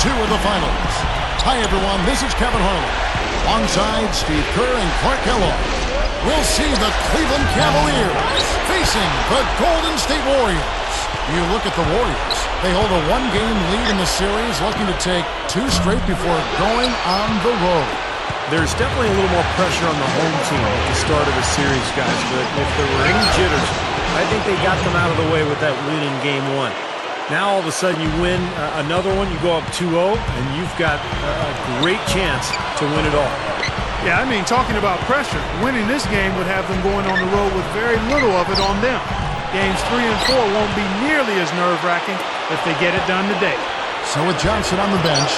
2 of the finals. Hi, everyone. This is Kevin Harlan. Alongside Steve Kerr and Clark Kellogg, we'll see the Cleveland Cavaliers facing the Golden State Warriors. You look at the Warriors. They hold a 1-game lead in the series, looking to take 2 straight before going on the road. There's definitely a little more pressure on the home team at the start of the series, guys. But if there were any jitters, I think they got them out of the way with that win in Game 1. Now, all of a sudden, you win another one, you go up 2-0, and you've got a great chance to win it all. Yeah, I mean, talking about pressure, winning this game would have them going on the road with very little of it on them. Games 3 and 4 won't be nearly as nerve-wracking if they get it done today. So with Johnson on the bench,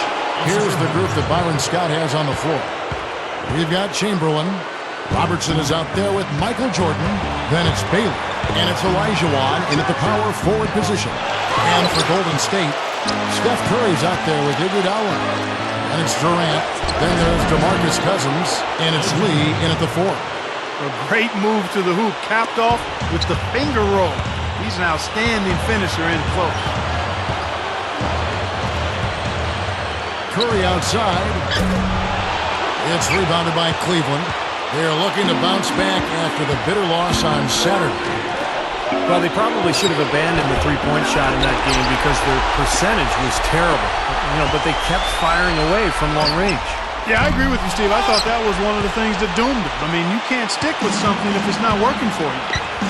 here's the group that Byron Scott has on the floor. We've got Chamberlain. Robertson is out there with Michael Jordan. Then it's Bailey. And it's Olajuwon in at the power forward position. And for Golden State, Steph Curry's out there with Iguodala. And it's Durant. Then there's DeMarcus Cousins. And it's Lee in at the 4. A great move to the hoop, capped off with the finger roll. He's an outstanding finisher in close. Curry outside. It's rebounded by Cleveland. They're looking to bounce back after the bitter loss on Saturday. Well, they probably should have abandoned the three-point shot in that game because their percentage was terrible. But they kept firing away from long range. Yeah, I agree with you, Steve. I thought that was one of the things that doomed them. I mean, you can't stick with something if it's not working for you.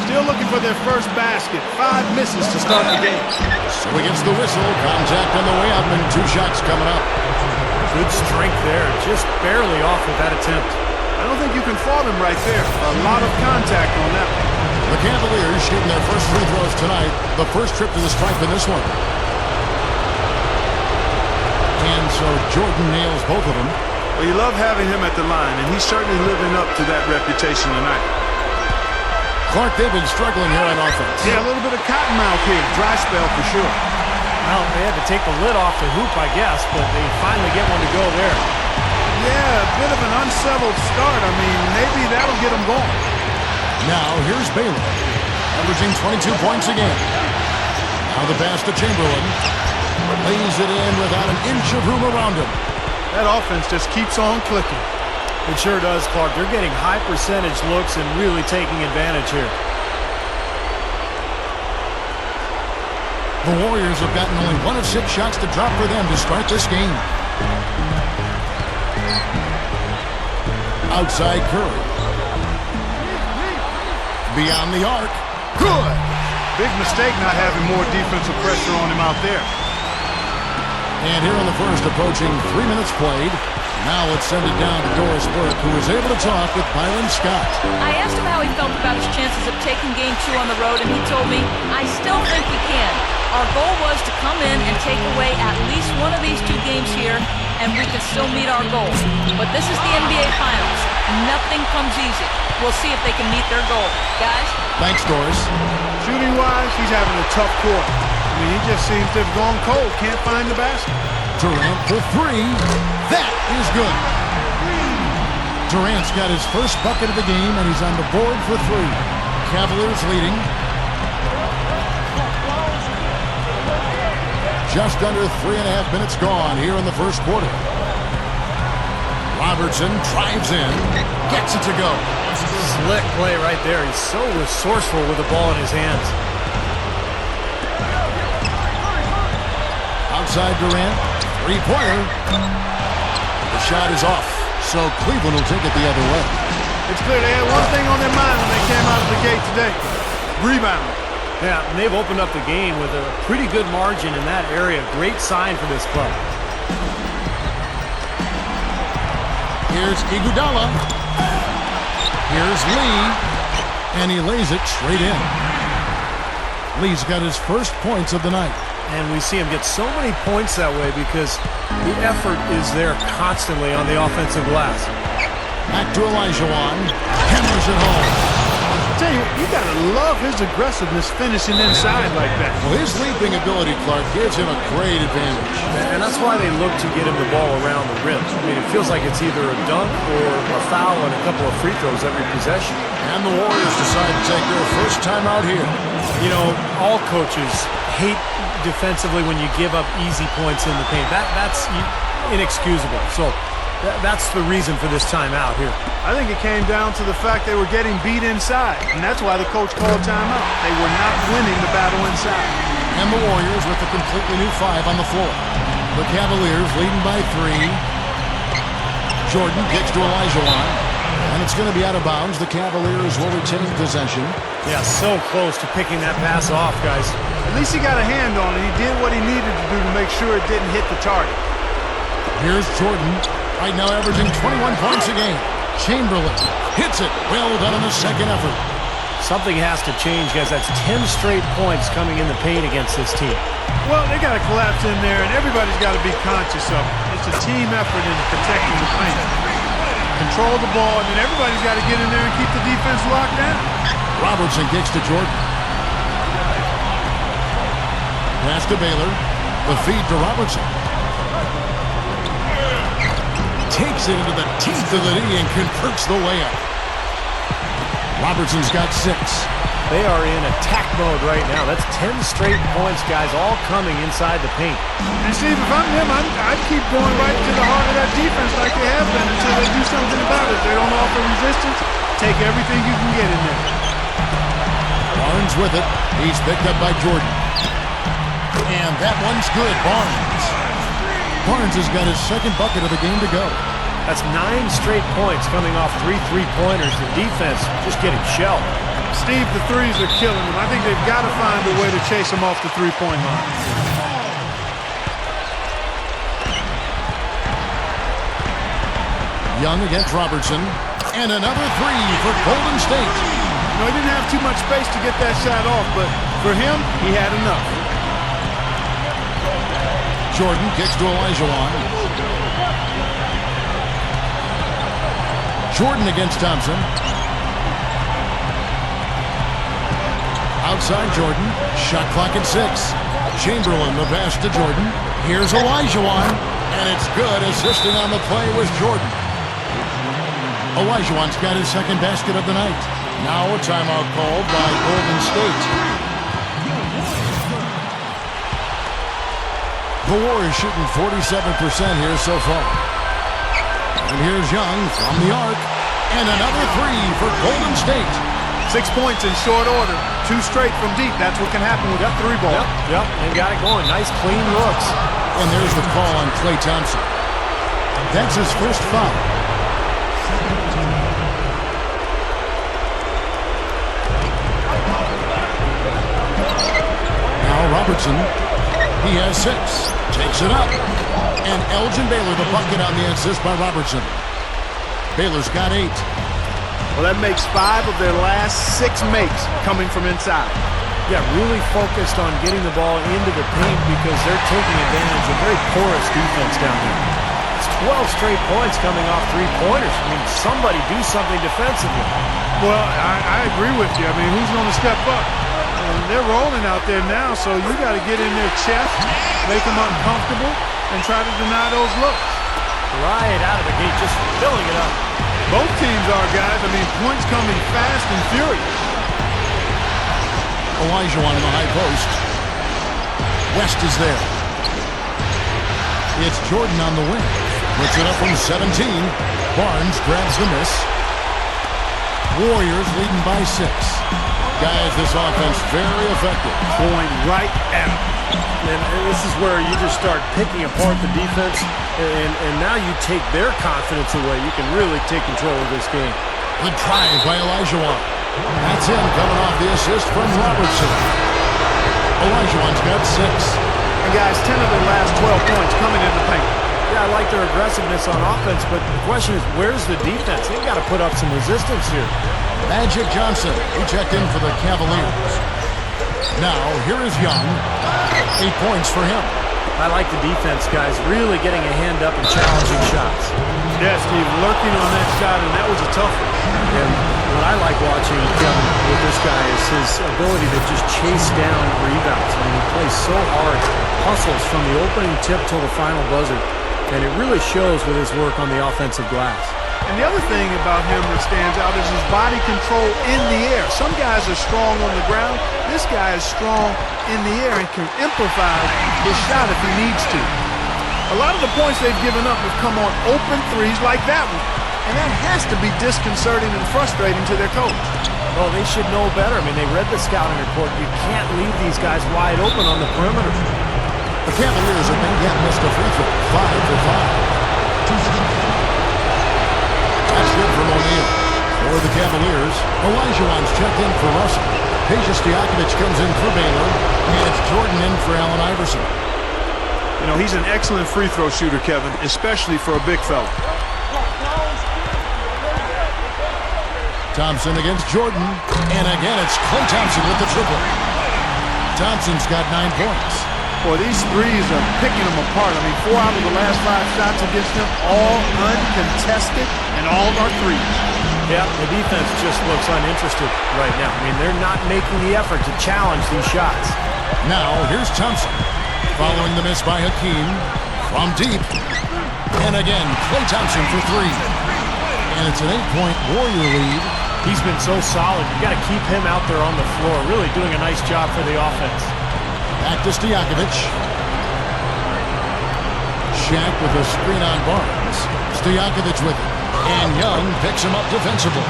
Still looking for their first basket. 5 misses to start the game. So he gets the whistle. Contact on the way up and 2 shots coming up. Good strength there. Just barely off with that attempt. I don't think you can fault him right there. A lot of contact on that one. The Cavaliers shooting their first free throws tonight. The first trip to the stripe in this one. And so Jordan nails both of them. Well, you love having him at the line, and he's certainly living up to that reputation tonight. Clark, they've been struggling here on offense. Yeah, a little bit of cottonmouth here. Dry spell for sure. Well, they had to take the lid off the hoop, I guess, but they finally get one to go there. Yeah, a bit of an unsettled start. I mean, maybe that'll get them going. Now, here's Baylor, averaging 22 points a game. Now the pass to Chamberlain. Lays it in without an inch of room around him. That offense just keeps on clicking. It sure does, Clark. They're getting high percentage looks and really taking advantage here. The Warriors have gotten only 1 of 6 shots to drop for them to start this game. Outside Curry. Beyond the arc. Good! Big mistake not having more defensive pressure on him out there. And here in the first, approaching 3 minutes played. Now let's send it down to Doris Burke, who was able to talk with Byron Scott. I asked him how he felt about his chances of taking Game 2 on the road, and he told me, I still think we can. Our goal was to come in and take away at least one of these 2 games here, and we can still meet our goals. But this is the NBA Finals. Nothing comes easy. We'll see if they can meet their goal. Guys? Thanks, Doris. Shooting-wise, he's having a tough quarter. I mean, he just seems to have gone cold. Can't find the basket. Durant for 3. That is good. Durant's got his first bucket of the game, and he's on the board for 3. Cavaliers leading. Just under 3.5 minutes gone here in the first quarter. Robertson drives in, gets it to go. Slick play right there. He's so resourceful with the ball in his hands. Outside Durant, 3-pointer. The shot is off, so Cleveland will take it the other way. It's clear they had one thing on their mind when they came out of the gate today. Rebound. Yeah, and they've opened up the game with a pretty good margin in that area. Great sign for this club. Here's Iguodala. Here's Lee. And he lays it straight in. Lee's got his first points of the night. And we see him get so many points that way because the effort is there constantly on the offensive glass. Back to Olajuwon. Hammers it home. tell you, you got to love his aggressiveness finishing inside like that. Well, his leaping ability, Clark, gives him a great advantage. And that's why they look to get him the ball around the rim. I mean, it feels like it's either a dunk or a foul and a couple of free throws every possession. And the Warriors decide to take their first time out here. You know, all coaches hate defensively when you give up easy points in the paint. That's inexcusable. So that's the reason for this timeout here. I think it came down to the fact they were getting beat inside, and that's why the coach called timeout. They were not winning the battle inside. And the Warriors with a completely new 5 on the floor. The Cavaliers leading by 3. Jordan kicks to Olajuwon, and it's going to be out of bounds. The Cavaliers will retain possession. Yeah, so close to picking that pass off, guys. At least he got a hand on it. He did what he needed to do to make sure it didn't hit the target. Here's Jordan, right now averaging 21 points a game. Chamberlain hits it. Well done on the second effort. Something has to change, guys. That's 10 straight points coming in the paint against this team. Well, they got to collapse in there, and everybody's got to be conscious of it. It's a team effort in protecting the paint. Control the ball, and then everybody's got to get in there and keep the defense locked down. Robertson kicks to Jordan. Pass to Baylor. The feed to Robertson. Takes it into the teeth of the knee and converts the layup. Robertson's got 6. They are in attack mode right now. That's 10 straight points, guys, all coming inside the paint. And Steve, if I'm him, I'd keep going right to the heart of that defense like they have been until they do something about it. If they don't offer resistance, take everything you can get in there. Barnes with it. He's picked up by Jordan. And that one's good. Barnes has got his second bucket of the game to go. That's 9 straight points coming off 3 3-pointers. The defense just getting shelled. Steve, the threes are killing them. I think they've got to find a way to chase them off the three-point line. Young against Robertson. And another 3 for Golden State. No, he didn't have too much space to get that shot off, but for him, he had enough. Jordan kicks to Olajuwon. Jordan against Thompson. Outside Jordan. Shot clock at 6. Chamberlain the pass to Jordan. Here's Olajuwon. And it's good. Assisting on the play was Jordan. Olajuwon's got his second basket of the night. Now a timeout called by Golden State. The Warriors shooting 47% here so far. And here's Young from the arc. And another 3 for Golden State. 6 points in short order. 2 straight from deep. That's what can happen with that 3 ball. Yep, they got it going. Nice, clean looks. And there's the call on Klay Thompson. That's his first foul. Now Robertson. He has 6. Takes it up. And Elgin Baylor the bucket on the assist by Robertson. Baylor's got 8. Well, that makes 5 of their last 6 makes coming from inside. Yeah, really focused on getting the ball into the paint because they're taking advantage of very porous defense down there. It's 12 straight points coming off 3-pointers. I mean, somebody do something defensively. Well, I agree with you. I mean, who's going to step up? They're rolling out there now, so you got to get in their chest, make them uncomfortable, and try to deny those looks. Right out of the gate, just filling it up. Both teams are, guys. I mean, points coming fast and furious. Olajuwon in the high post. West is there. It's Jordan on the wing. Puts it up from 17. Barnes grabs the miss. Warriors leading by 6. Guys, this offense very effective. Going right at him. And this is where you just start picking apart the defense, and now you take their confidence away. You can really take control of this game. Good drive by Olajuwon. That's him coming off the assist from Robertson. Olajuwon's got 6. And guys, 10 of their last 12 points coming in the paint. Yeah, I like their aggressiveness on offense, but the question is, where's the defense? They've got to put up some resistance here. Magic Johnson, he checked in for the Cavaliers. Now, here is Young. 8 points for him. I like the defense, guys, really getting a hand up and challenging shots. Yeah, Steve, lurking on that shot, and that was a tough one. And What I like watching, Kevin, with this guy is his ability to just chase down rebounds. I mean, he plays so hard, hustles from the opening tip till the final buzzer, and it really shows with his work on the offensive glass. And the other thing about him that stands out is his body control in the air. Some guys are strong on the ground. This guy is strong in the air and can improvise his shot if he needs to. A lot of the points they've given up have come on open threes like that one. And that has to be disconcerting and frustrating to their coach. Well, they should know better. I mean, they read the scouting report. You can't leave these guys wide open on the perimeter. The Cavaliers have been yet missed a free throw. 5 for 5. That's good from O'Neal. For the Cavaliers, Olajuwon's checked in for Russell. Peja Stojakovic comes in for Baylor. And it's Jordan in for Allen Iverson. You know, he's an excellent free throw shooter, Kevin, especially for a big fella. Thompson against Jordan. And again, it's Klay Thompson with the triple. Thompson's got 9 points. Boy, these threes are picking them apart. I mean, 4 out of the last 5 shots against them, all uncontested, and all are threes. Yeah, the defense just looks uninterested right now. I mean, they're not making the effort to challenge these shots. Now, here's Thompson. Following the miss by Hakeem. From deep. And again, Klay Thompson for 3. And it's an 8-point Warrior lead. He's been so solid. You've got to keep him out there on the floor, really doing a nice job for the offense. Back to Stojakovic. Shaq with a screen on Barnes. Stojakovic with it. And Young picks him up defensively.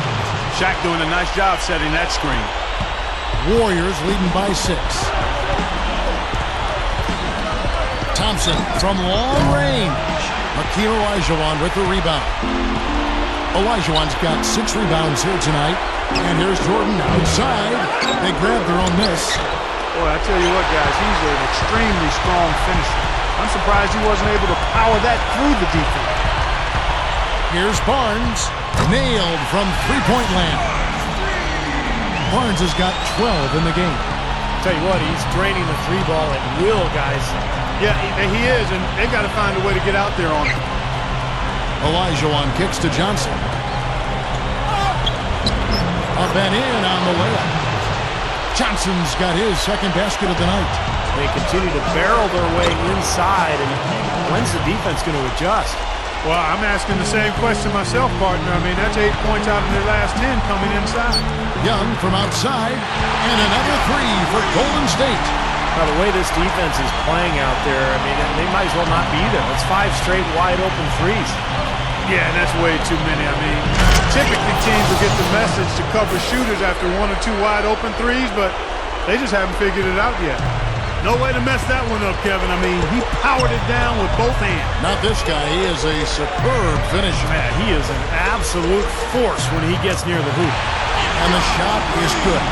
Shaq doing a nice job setting that screen. Warriors leading by 6. Thompson from long range. Hakeem Olajuwon with the rebound. Olajuwon's got 6 rebounds here tonight. And here's Jordan outside. They grab their own miss. Boy, I tell you what, guys, he's an extremely strong finisher. I'm surprised he wasn't able to power that through the defense. Here's Barnes. Nailed from three-point land. Barnes has got 12 in the game. Tell you what, he's draining the 3 ball at will, guys. Yeah, he is, and they've got to find a way to get out there on him. Olajuwon kicks to Johnson. Up and in on the layup. Johnson's got his second basket of the night. They continue to barrel their way inside, and when's the defense going to adjust? Well, I'm asking the same question myself, partner. I mean, that's 8 points out of their last 10 coming inside. Young from outside, and another 3 for Golden State. Now, the way this defense is playing out there, I mean, they might as well not be there. It's 5 straight wide-open threes. Yeah, and that's way too many. I mean, typically teams will get the message to cover shooters after 1 or 2 wide-open threes, but they just haven't figured it out yet. No way to mess that one up, Kevin. I mean, he powered it down with both hands. Not this guy. He is a superb finisher. Man, he is an absolute force when he gets near the hoop. And the shot is good.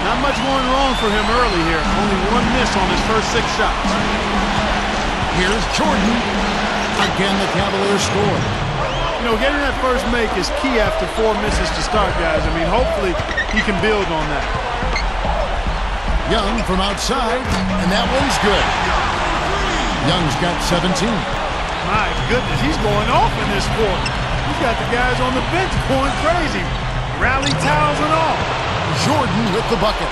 Not much going wrong for him early here. Only 1 miss on his first 6 shots. Here's Jordan. Again, the Cavaliers score. You know, getting that first make is key after 4 misses to start, guys. I mean, hopefully he can build on that. Young from outside, and that one's good. Young's got 17. My goodness, he's going off in this quarter. He's got the guys on the bench going crazy. Rally towels and all. Jordan with the bucket.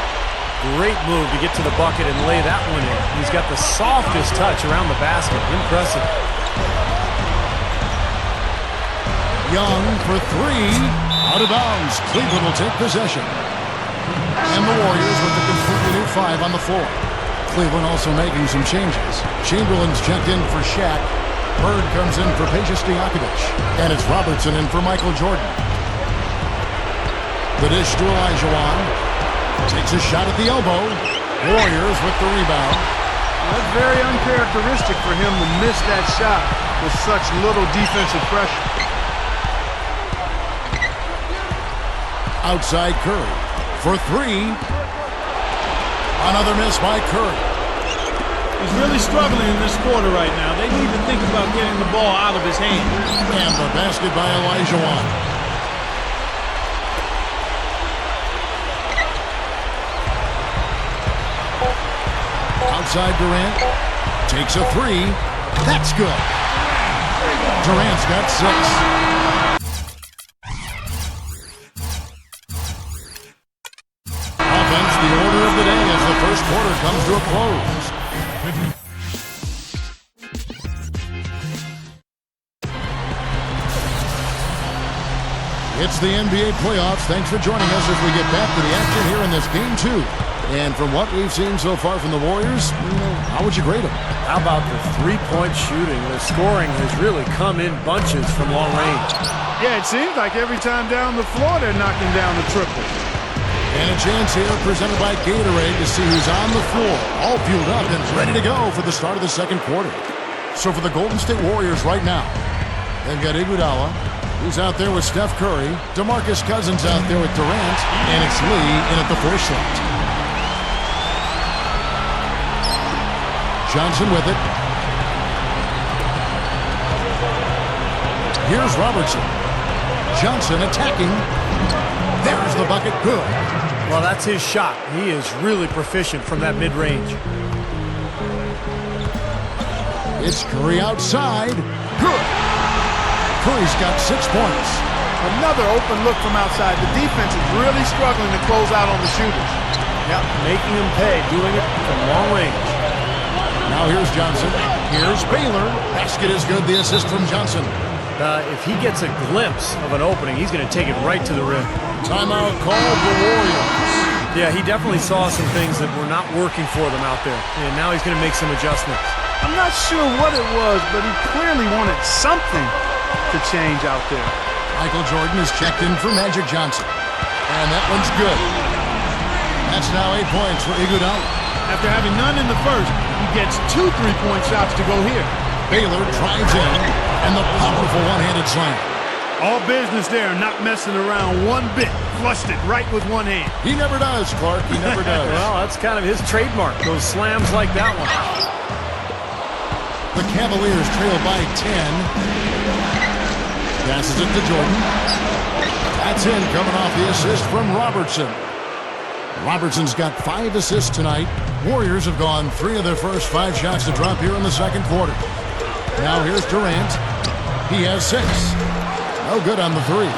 Great move to get to the bucket and lay that one in. He's got the softest touch around the basket. Impressive. Young for 3. Out of bounds. Cleveland will take possession. And the Warriors with a completely new 5 on the floor. Cleveland also making some changes. Chamberlain's checked in for Shaq. Bird comes in for Peja Stojakovic. And it's Robertson in for Michael Jordan. The dish to Olajuwon. Takes a shot at the elbow. Warriors with the rebound. That's very uncharacteristic for him to miss that shot with such little defensive pressure. Outside Curry for 3. Another miss by Curry. He's really struggling in this quarter right now. They need to think about getting the ball out of his hands. And the basket by Olajuwon. Outside Durant. Takes a 3. That's good. Durant's got 6. comes to a close. It's the NBA playoffs. Thanks for joining us as we get back to the action here in this game 2. And from what we've seen so far from the Warriors, how would you grade them? How about the three-point shooting? The scoring has really come in bunches from long range. Yeah, it seems like every time down the floor they're knocking down the triple. And a chance here presented by Gatorade to see who's on the floor, all fueled up and ready to go for the start of the second quarter. So for the Golden State Warriors right now, they've got Iguodala, who's out there with Steph Curry, DeMarcus Cousins out there with Durant, and it's Lee in at the 4 slot. Johnson with it. Here's Robertson. Johnson attacking. There's the bucket. Good. Well, that's his shot. He is really proficient from that mid-range. It's Curry outside. Good. Curry's got 6 points. Another open look from outside. The defense is really struggling to close out on the shooters. Yep, making him pay, doing it from long range. Now here's Johnson. Here's Baylor. Basket is good. The assist from Johnson. If he gets a glimpse of an opening, he's going to take it right to the rim. Timeout called the Warriors. Yeah, he definitely saw some things that were not working for them out there. And now he's going to make some adjustments. I'm not sure what it was, but he clearly wanted something to change out there. Michael Jordan is checked in for Magic Johnson. And that one's good. That's now 8 points for Iguodala. After having none in the first, he gets 2 3-point shots to go here. Baylor drives in, and the powerful one-handed slam. All business there, not messing around one bit. Flushed it right with one hand. He never does, Clark. He never does. Well, that's kind of his trademark, those slams like that one. The Cavaliers trail by 10. Passes it to Jordan. That's in, coming off the assist from Robertson. Robertson's got 5 assists tonight. Warriors have gone 3 of their first 5 shots to drop here in the second quarter. Now here's Durant. He has 6. No good on the 3.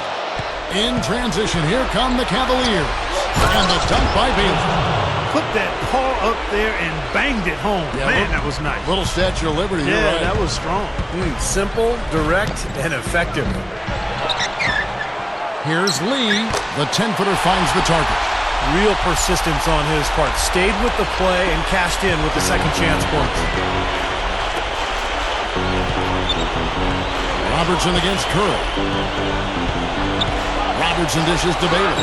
In transition, here come the Cavaliers. And the dunk by Baylor. Put that paw up there and banged it home. Yeah, man, that was nice. Little Statue of Liberty. Yeah, right. that was strong. Simple, direct, and effective. Here's Lee. The 10-footer finds the target. Real persistence on his part. Stayed with the play and cashed in with the second chance points. Robertson against Curry. Robertson dishes to Baylor.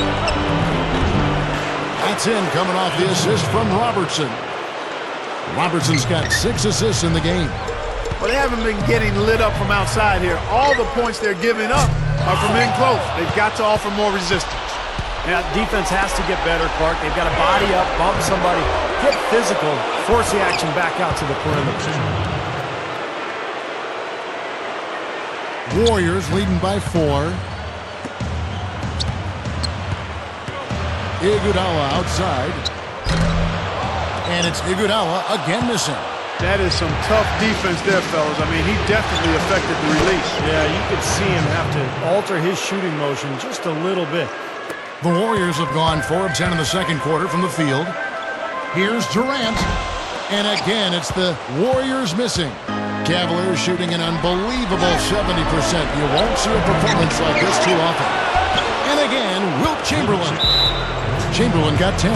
That's in, coming off the assist from Robertson. Robertson's got 6 assists in the game. Well, they haven't been getting lit up from outside here. All the points they're giving up are from in close. They've got to offer more resistance. Yeah, defense has to get better, Clark. They've got to body up, bump somebody, get physical, force the action back out to the perimeter. Warriors leading by 4. Iguodala outside. And it's Iguodala again missing. That is some tough defense there, fellas. I mean, he definitely affected the release. Yeah, you could see him have to alter his shooting motion just a little bit. The Warriors have gone 4 of 10 in the second quarter from the field. Here's Durant. And again, it's the Warriors missing. Cavaliers shooting an unbelievable 70%. You won't see a performance like this too often. And again, Wilt Chamberlain. Chamberlain got 10.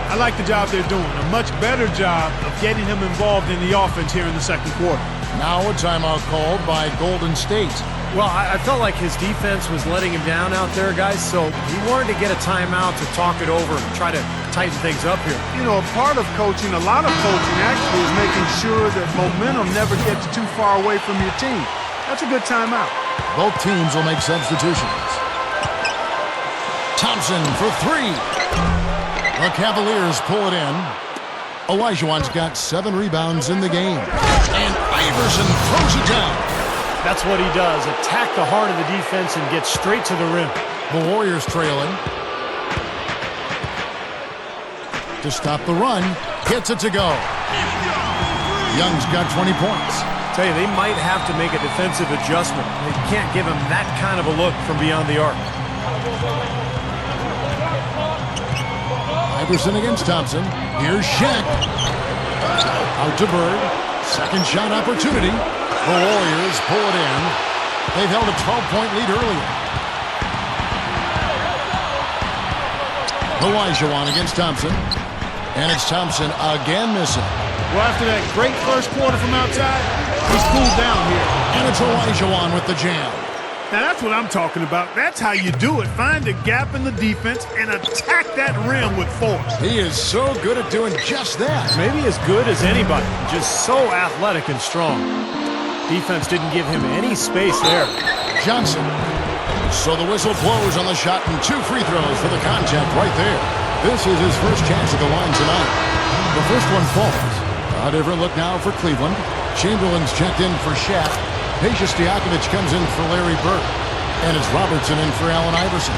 I like the job they're doing. A much better job of getting him involved in the offense here in the second quarter. Now a timeout called by Golden State. Well, I felt like his defense was letting him down out there, guys, so he wanted to get a timeout to talk it over and try to tighten things up here. You know, a part of coaching, a lot of coaching actually is making sure that momentum never gets too far away from your team. That's a good timeout. Both teams will make substitutions. Thompson for 3. The Cavaliers pull it in. Olajuwon's got 7 rebounds in the game. And Iverson throws it down. That's what he does. Attack the heart of the defense and get straight to the rim. The Warriors trailing. To stop the run. Gets it to go. Young's got 20 points. Tell you, they might have to make a defensive adjustment. They can't give him that kind of a look from beyond the arc. Dickerson against Thompson. Here's Shaq. Out to Bird. Second shot opportunity. The Warriors pull it in. They've held a 12-point lead earlier. Olajuwon against Thompson. And it's Thompson again missing. Well, after that great first quarter from outside, he's cooled down here. And it's Olajuwon with the jam. Now, that's what I'm talking about. That's how you do it. Find a gap in the defense and attack that rim with force. He is so good at doing just that. Maybe as good as anybody. Just so athletic and strong. Defense didn't give him any space there. Johnson. So the whistle blows on the shot and 2 free throws for the contact right there. This is his first chance at the line tonight. The first one falls. A different look now for Cleveland. Chamberlain's checked in for Shaq. Peja Stojakovic comes in for Larry Bird. And it's Robertson in for Allen Iverson.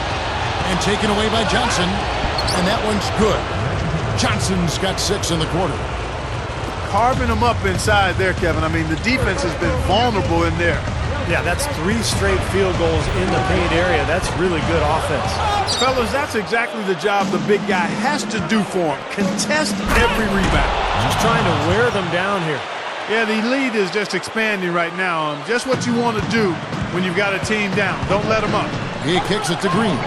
And taken away by Johnson. And that one's good. Johnson's got 6 in the quarter. Carving them up inside there, Kevin. I mean, the defense has been vulnerable in there. Yeah, that's 3 straight field goals in the paint area. That's really good offense. Fellas, that's exactly the job the big guy has to do for him. Contest every rebound. Just trying to wear them down here. Yeah, the lead is just expanding right now. Just what you want to do when you've got a team down. Don't let them up. He kicks it to Green.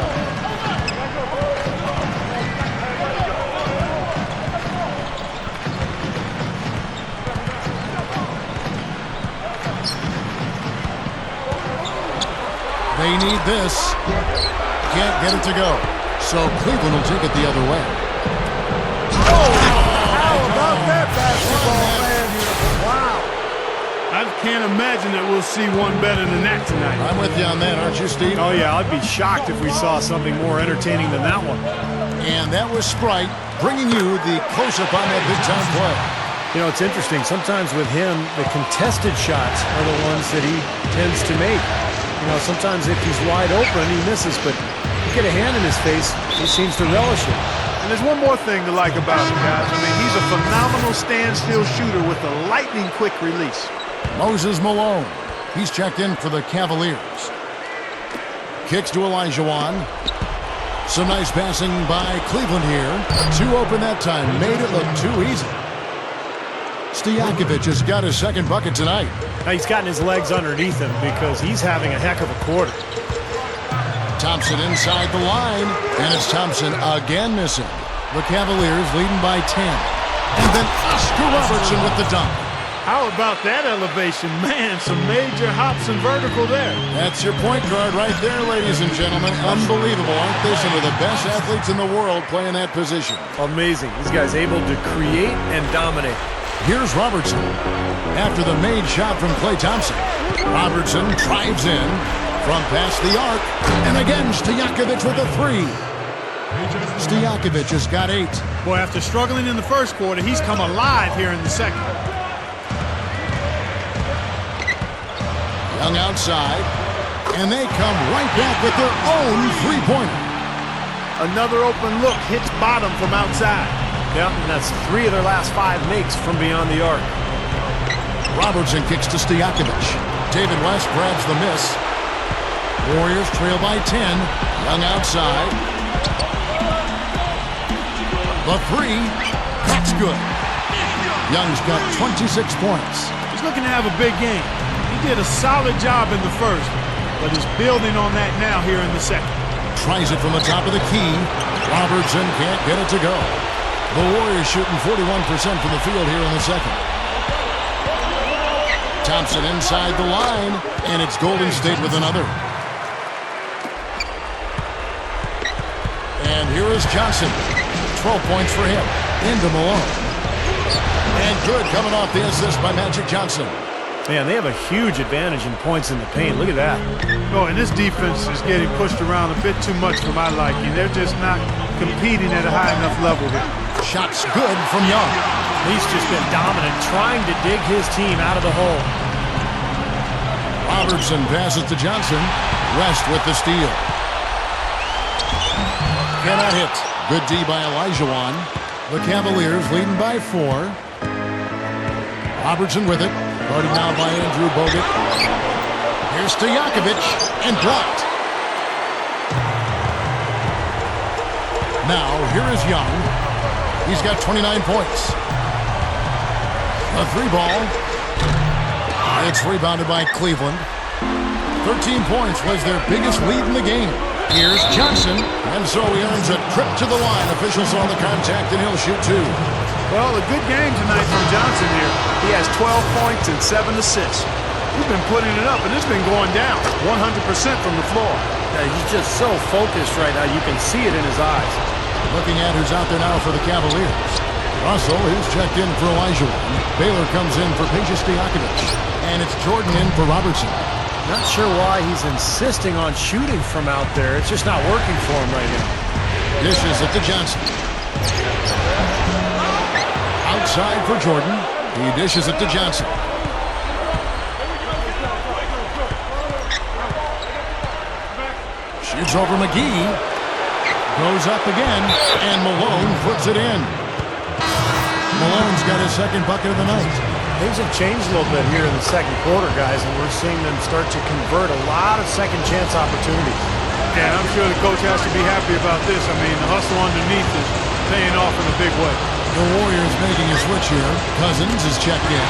They need this. Can't get it to go. So Cleveland will take it the other way. How about that basketball man? Wow. I can't imagine that we'll see one better than that tonight. I'm with you on that, aren't you, Steve? Oh, yeah, I'd be shocked if we saw something more entertaining than that one. And that was Sprite bringing you the close-up on that big-time play. You know, it's interesting. Sometimes with him, the contested shots are the ones that he tends to make. You know, sometimes if he's wide open, he misses, but you get a hand in his face, he seems to relish it. And there's one more thing to like about him, guys. I mean, he's a phenomenal standstill shooter with a lightning-quick release. Moses Malone. He's checked in for the Cavaliers. Kicks to Olajuwon. Some nice passing by Cleveland here. 2 open that time. Made it look too easy. Stojakovic has got his second bucket tonight. Now he's gotten his legs underneath him because he's having a heck of a quarter. Thompson inside the line, and it's Thompson again missing. The Cavaliers leading by 10. And then Oscar Robertson with the dunk. How about that elevation? Man, some major hops and vertical there. That's your point guard right there, ladies and gentlemen. Unbelievable, aren't they? Some of the best athletes in the world playing that position. Amazing. This guy's able to create and dominate. Here's Robertson. After the made shot from Klay Thompson. Robertson drives in from past the arc. And again, Stojakovic with a 3. Stojakovic has got 8. Boy, after struggling in the first quarter, he's come alive here in the second. Young outside. And they come right back with their own 3-pointer. Another open look hits bottom from outside. Yeah, and that's 3 of their last 5 makes from beyond the arc. Robertson kicks to Stojakovic. David West grabs the miss. Warriors trail by 10. Young outside. The 3. That's good. Young's got 26 points. He's looking to have a big game. He did a solid job in the first, but is building on that now here in the second. Tries it from the top of the key. Robertson can't get it to go. The Warriors shooting 41% from the field here in the second. Thompson inside the line, and it's Golden State with another. And here is Johnson. 12 points for him. Into Malone. And good coming off the assist by Magic Johnson. Man, they have a huge advantage in points in the paint. Look at that. Oh, and this defense is getting pushed around a bit too much for my liking. They're just not competing at a high enough level here. Shots good from Young. He's just been dominant, trying to dig his team out of the hole. Robertson passes to Johnson. West with the steal. Cannot hit. Good D by Olajuwon. The Cavaliers leading by 4. Robertson with it. Guarded now by Andrew Bogut. Here's Stojakovic, and blocked. Now, here is Young. He's got 29 points. A 3-ball. It's rebounded by Cleveland. 13 points was their biggest lead in the game. Here's Johnson, and so he earns a trip to the line. Officials saw the contact, and he'll shoot 2. Well, a good game tonight from Johnson here. He has 12 points and 7 assists. He's been putting it up, and it's been going down 100% from the floor. Yeah, he's just so focused right now. You can see it in his eyes. Looking at who's out there now for the Cavaliers. Russell is checked in for Elijah. Baylor comes in for Peja Stojakovic. And it's Jordan in for Robertson. Not sure why he's insisting on shooting from out there. It's just not working for him right now. Dishes it to Johnson. Outside for Jordan. He dishes it to Johnson. Shoots over McGee. Goes up again. And Malone puts it in. Malone's got his second bucket of the night. Things have changed a little bit here in the second quarter, guys, and we're seeing them start to convert a lot of second-chance opportunities. Yeah, I'm sure the coach has to be happy about this. I mean, the hustle underneath is paying off in a big way. The Warriors making a switch here. Cousins is checked in.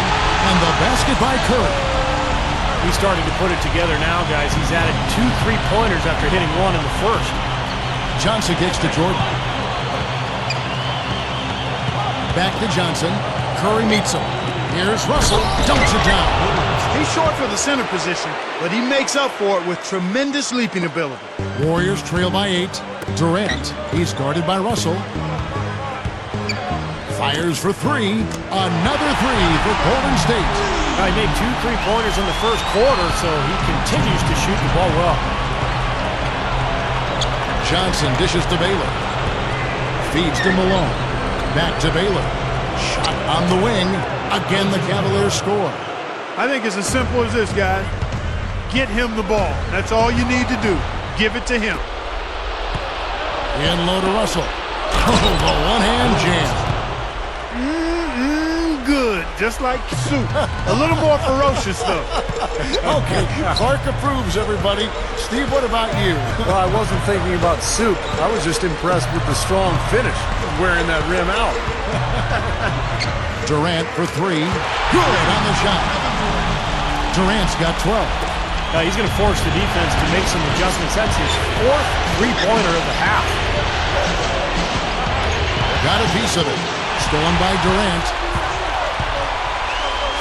And the basket by Curry. He's starting to put it together now, guys. He's added 2 3-pointers after hitting 1 in the first. Johnson kicks to Jordan. Back to Johnson. Curry meets him. Here's Russell. Dumps it down. He's short for the center position, but he makes up for it with tremendous leaping ability. Warriors trail by 8. Durant. He's guarded by Russell. Fires for 3. Another 3 for Golden State. He made 2 3-pointers in the first quarter, so he continues to shoot the ball well. Johnson dishes to Baylor. Feeds to Malone. Back to Baylor. Shot on the wing. Again, the Cavaliers score. I think it's as simple as this, guys. Get him the ball. That's all you need to do. Give it to him. In low to Russell. Oh, the one-hand jam. Good. Just like soup. A little more ferocious, though. Okay, Clark approves, everybody. Steve, what about you? Well, I wasn't thinking about soup. I was just impressed with the strong finish, wearing that rim out. Durant for 3. Good on the shot. Durant's got 12. He's going to force the defense to make some adjustments. That's his 4th 3-pointer of the half. Got a piece of it. Stolen by Durant.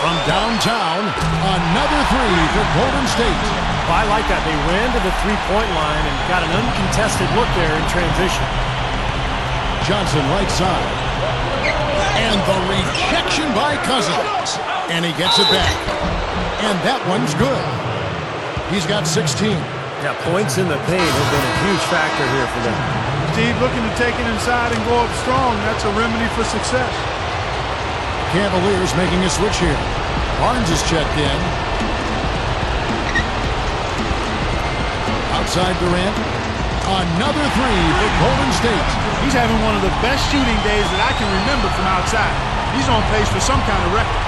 From downtown, another 3 for Golden State. I like that. They ran to the 3-point line and got an uncontested look there in transition. Johnson right side. And the rejection by Cousins. And he gets it back. And that one's good. He's got 16. Yeah, points in the paint have been a huge factor here for them. Steve looking to take it inside and go up strong. That's a remedy for success. Cavaliers making a switch here. Barnes is checked in. Outside Durant. Another 3 for Golden State. He's having one of the best shooting days that I can remember from outside. He's on pace for some kind of record.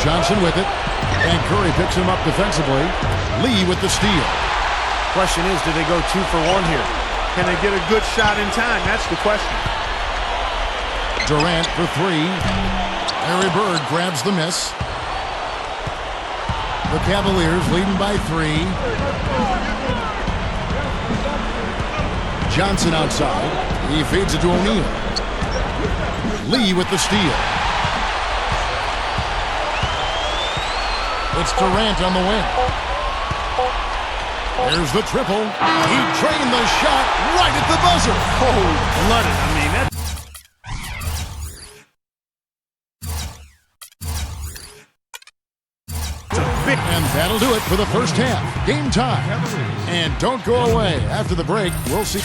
Johnson with it. And Curry picks him up defensively. Lee with the steal. Question is, do they go 2 for 1 here? Can they get a good shot in time? That's the question. Durant for 3. Larry Bird grabs the miss. The Cavaliers leading by 3. Johnson outside. He feeds it to O'Neal. Lee with the steal. It's Durant on the wing. There's the triple. He trained the shot right at the buzzer. Cold-blooded. I mean, that's... And that'll do it for the first half. Game time. And don't go away. After the break, we'll see.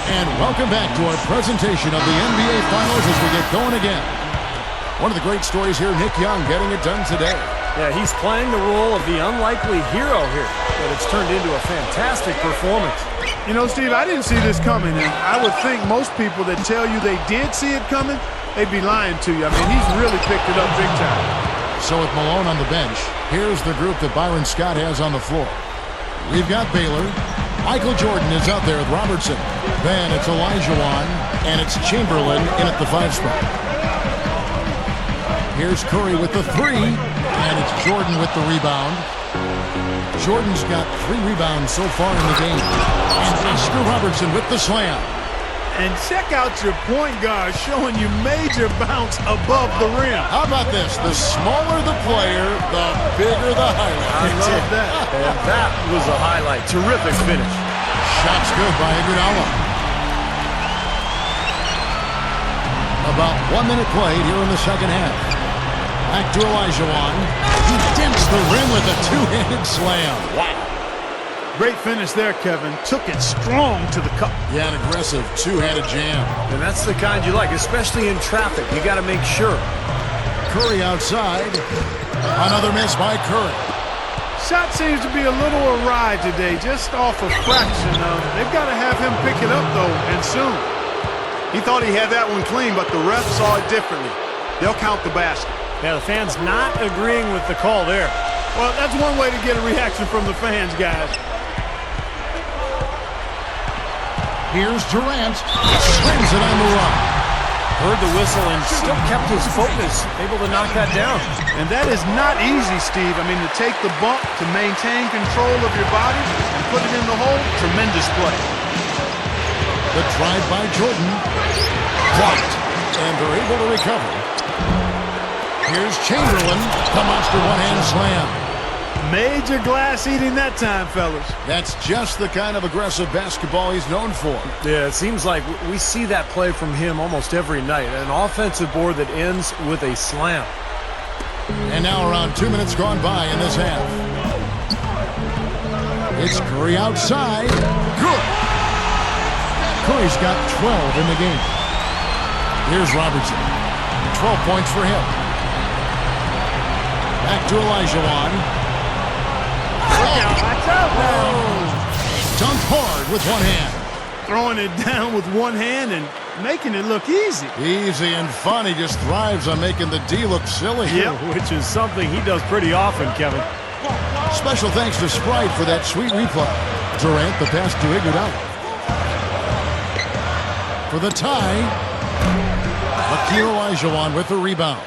And welcome back to our presentation of the NBA Finals as we get going again. One of the great stories here, Nick Young getting it done today. Yeah, he's playing the role of the unlikely hero here, but it's turned into a fantastic performance. You know, Steve, I didn't see this coming, and I would think most people that tell you they did see it coming, they'd be lying to you. I mean, he's really picked it up big time. So with Malone on the bench, here's the group that Byron Scott has on the floor. We've got Baylor. Michael Jordan is out there with Robertson. Then it's Olajuwon, and it's Chamberlain in at the 5 spot. Here's Curry with the 3, and it's Jordan with the rebound. Jordan's got 3 rebounds so far in the game. And Oscar Robertson with the slam. And check out your point guard showing you major bounce above the rim. How about this? The smaller the player, the bigger the highlight. I love that. And that was a highlight. Terrific finish. Shot's good by Iguodala. About 1 minute played here in the second half. Back to Olajuwon. He dents the rim with a 2-handed slam. Wow. Great finish there, Kevin. Took it strong to the cup. Yeah, an aggressive 2-handed jam. And that's the kind you like, especially in traffic. You got to make sure. Curry outside. Another miss by Curry. Shot seems to be a little awry today, just off a fraction of. They've got to have him pick it up, though, and soon. He thought he had that one clean, but the ref saw it differently. They'll count the basket. Yeah, the fans not agreeing with the call there. Well, that's one way to get a reaction from the fans, guys. Here's Durant. Slings it on the run. Heard the whistle and still kept his focus, able to knock that down. And that is not easy, Steve. I mean, to take the bump, to maintain control of your body, and put it in the hole, tremendous play. The drive by Jordan. Blocked. And they're able to recover. Here's Chamberlain. The monster one-hand slam. Major glass eating that time, fellas. That's just the kind of aggressive basketball he's known for. Yeah, it seems like we see that play from him almost every night. An offensive board that ends with a slam. And now around 2 minutes gone by in this half. It's Curry outside. Good. Curry's got 12 in the game. Here's Robertson. 12 points for him. Back to Olajuwon. Dunked hard with one hand. Throwing it down with one hand and making it look easy. Easy and fun. He just thrives on making the D look silly. Yep, which is something he does pretty often, Kevin. Special thanks to Sprite for that sweet replay. Durant the pass to Iguodala. For the tie, Hakeem Olajuwon with the rebound.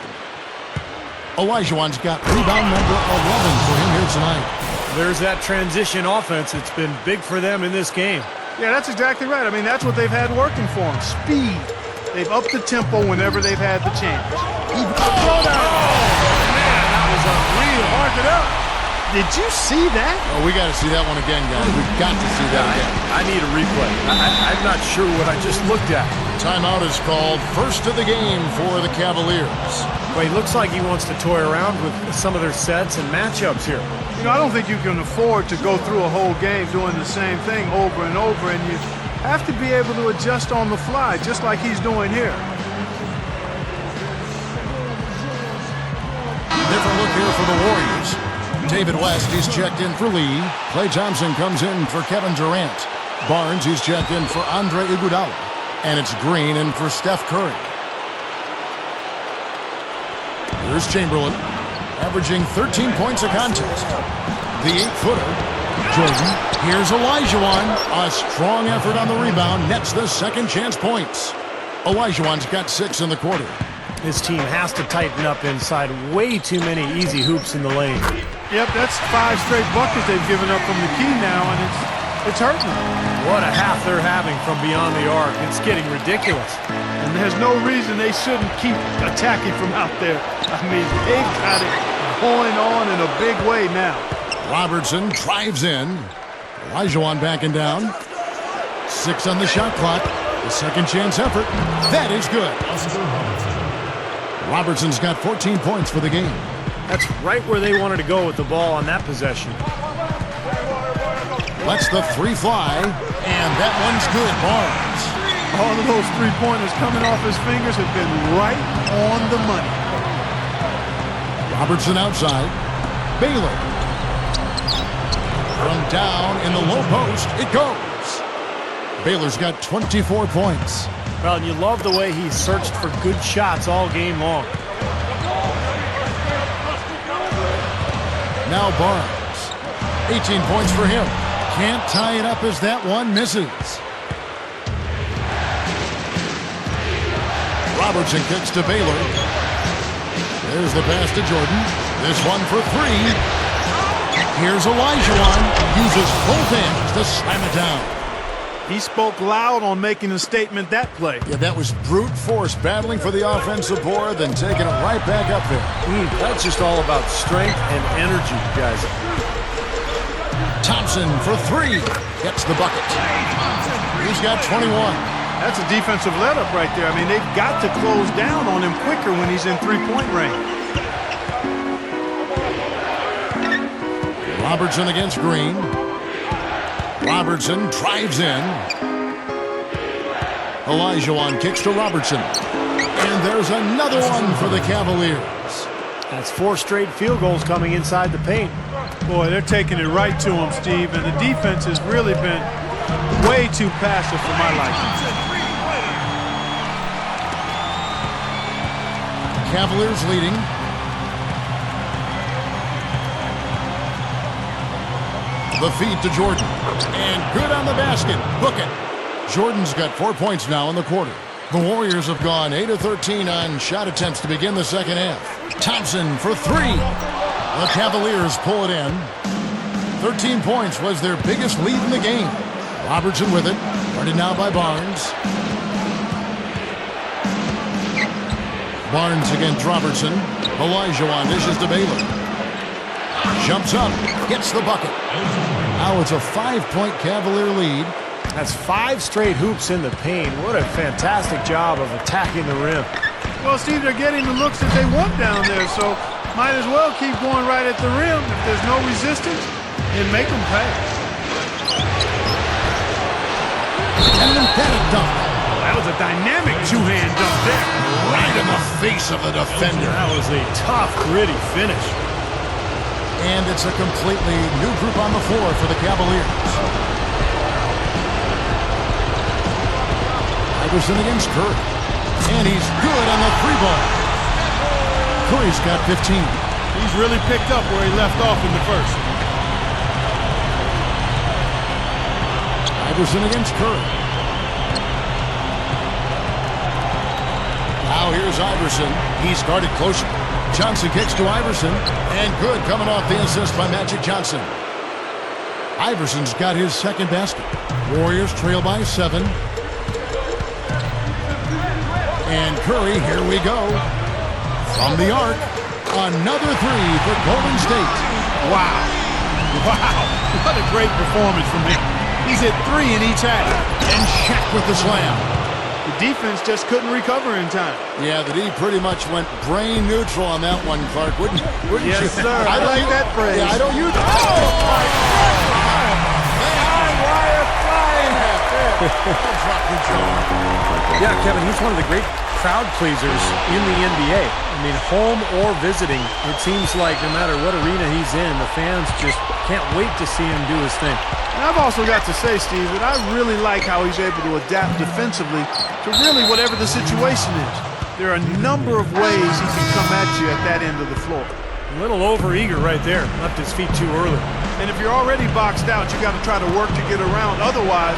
Olajuwon's got rebound number 11 for him here tonight. There's that transition offense. It's been big for them in this game. Yeah, that's exactly right. I mean, that's what they've had working for them. Speed. They've upped the tempo whenever they've had the chance. Man, that was unreal. Mark it up. Did you see that? Oh, we got to see that one again, guys. We've got to see that again. I need a replay. I'm not sure what I just looked at. Timeout is called. First of the game for the Cavaliers. Well, he looks like he wants to toy around with some of their sets and matchups here. You know, I don't think you can afford to go through a whole game doing the same thing over and over, and you have to be able to adjust on the fly, just like he's doing here. Different look here for the Warriors. David West, he's checked in for Lee. Klay Thompson comes in for Kevin Durant. Barnes, he's checked in for Andre Iguodala. And it's Green in for Steph Curry. Here's Chamberlain, averaging 13 points a contest. The 8-footer, Jordan. Here's Olajuwon. A strong effort on the rebound, nets the second chance points. Olajuwon's got 6 in the quarter. This team has to tighten up inside. Way too many easy hoops in the lane. Yep, that's 5 straight buckets they've given up from the key now, and it's hurting them. What a half they're having from beyond the arc. It's getting ridiculous. And there's no reason they shouldn't keep attacking from out there. I mean, they've got it going on in a big way now. Robertson drives in. Olajuwon backing down. 6 on the shot clock. The second chance effort. That is good. Robertson's got 14 points for the game. That's right where they wanted to go with the ball on that possession. Lets the 3 fly, and that one's good. Barnes. All of those three-pointers coming off his fingers have been right on the money. Robertson outside. Baylor. From down in the low post, it goes. Baylor's got 24 points. Well, and you love the way he searched for good shots all game long. Now Barnes. 18 points for him. Can't tie it up as that one misses. Robertson kicks to Baylor. There's the pass to Jordan. This one for three. Here's Olajuwon. Uses both hands to slam it down. He spoke loud on making a statement that play. Yeah, that was brute force battling for the offensive board, then taking it right back up there. That's just all about strength and energy, guys. Thompson for three. Gets the bucket. He's got 21. That's a defensive let-up right there. I mean, they've got to close down on him quicker when he's in three-point range. Robertson against Green. Robertson drives in. Olajuwon kicks to Robertson. And there's another one for the Cavaliers. That's 4 straight field goals coming inside the paint. Boy, they're taking it right to him, Steve, and the defense has really been way too passive for my liking. Cavaliers leading. The feed to Jordan. And good on the basket. Book it. Jordan's got 4 points now in the quarter. The Warriors have gone 8 of 13 on shot attempts to begin the second half. Thompson for three. The Cavaliers pull it in. 13 points was their biggest lead in the game. Robertson with it. Guarded now by Barnes. Barnes against Robertson. Olajuwon dishes to Baylor. Jumps up. Gets the bucket. Now it's a 5-point Cavalier lead. That's 5 straight hoops in the paint. What a fantastic job of attacking the rim. Well, Steve, they're getting the looks that they want down there, so might as well keep going right at the rim. If there's no resistance, then make them pay. And an emphatic dunk. That was a dynamic two-hand dunk there. Right in the face of the defender. That was a tough, gritty finish. And it's a completely new group on the floor for the Cavaliers. Iverson against Curry. And he's good on the three ball. Curry's got 15. He's really picked up where he left off in the first. Iverson against Curry. Now here's Iverson. He's guarded closer. Johnson kicks to Iverson. And good coming off the assist by Magic Johnson. Iverson's got his second basket. Warriors trail by 7. And Curry, here we go. From the arc, another three for Golden State. Wow. Wow. What a great performance from him. He's hit 3 in each half. And Shaq with the slam. The defense just couldn't recover in time. Yeah, the D pretty much went brain neutral on that one, Clark. Wouldn't Yes, you? sir. I like that phrase. Yeah, I don't use it. Oh, my God. They are wire flying at Yeah, Kevin, he's one of the great crowd pleasers in the NBA. I mean, home or visiting, it seems like no matter what arena he's in, the fans just can't wait to see him do his thing. And I've also got to say, Steve, that I really like how he's able to adapt defensively to really whatever the situation is. There are a number of ways he can come at you at that end of the floor. A little over-eager right there. Left his feet too early. And if you're already boxed out, you got to try to work to get around. Otherwise,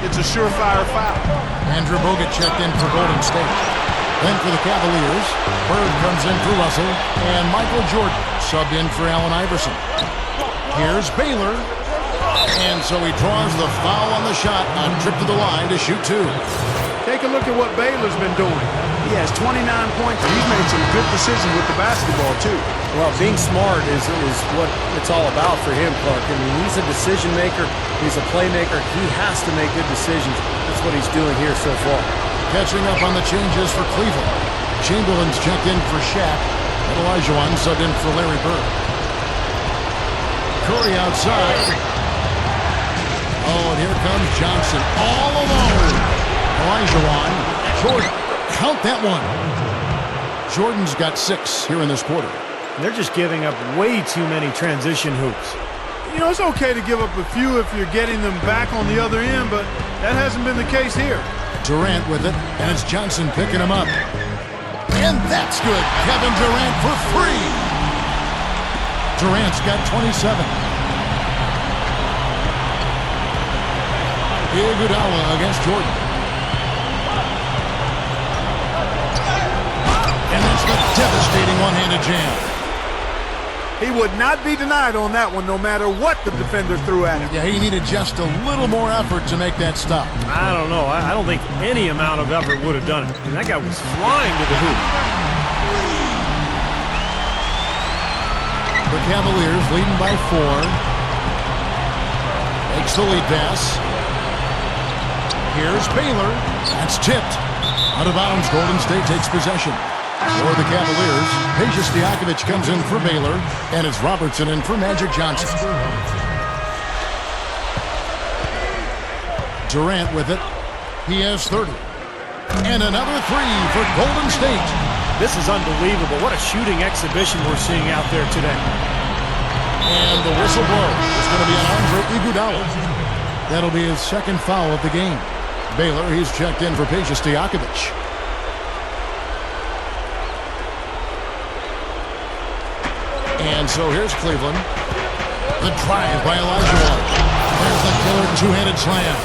it's a surefire foul. Andrew Bogut checked in for Golden State. Then for the Cavaliers, Bird comes in for Russell, and Michael Jordan subbed in for Allen Iverson. Here's Baylor, and so he draws the foul on the shot on trip to the line to shoot 2. Take a look at what Baylor's been doing. He has 29 points, and he's made some good decisions with the basketball, too. Well, being smart is what it's all about for him, Clark. I mean, he's a decision maker. He's a playmaker. He has to make good decisions. That's what he's doing here so far. Catching up on the changes for Cleveland. Chamberlain's checked in for Shaq, and Olajuwon subbed in for Larry Bird. Curry outside. Oh, and here comes Johnson all alone. Olajuwon. Jordan. Count that one. Jordan's got 6 here in this quarter. They're just giving up way too many transition hoops. You know, it's okay to give up a few if you're getting them back on the other end, but that hasn't been the case here. Durant with it, and it's Johnson picking him up. And that's good. Kevin Durant for 3. Durant's got 27. Iguodala against Jordan. And that's the devastating one-handed jam. He would not be denied on that one, no matter what the defender threw at him. Yeah, he needed just a little more effort to make that stop. I don't know. I don't think any amount of effort would have done it. And that guy was flying to the hoop. The Cavaliers leading by 4. Makes the lead pass. Here's Baylor. That's tipped. Out of bounds, Golden State takes possession. For the Cavaliers, Peja Stojakovic comes in for Baylor, and it's Robertson in for Magic Johnson. Durant with it. He has 30. And another 3 for Golden State. This is unbelievable. What a shooting exhibition we're seeing out there today. And the whistle blows. It's going to be on Andre Iguodala. That'll be his second foul of the game. Baylor, he's checked in for Peja Stojakovic. And so here's Cleveland. The drive by Elijah. There's the killer two-handed slam.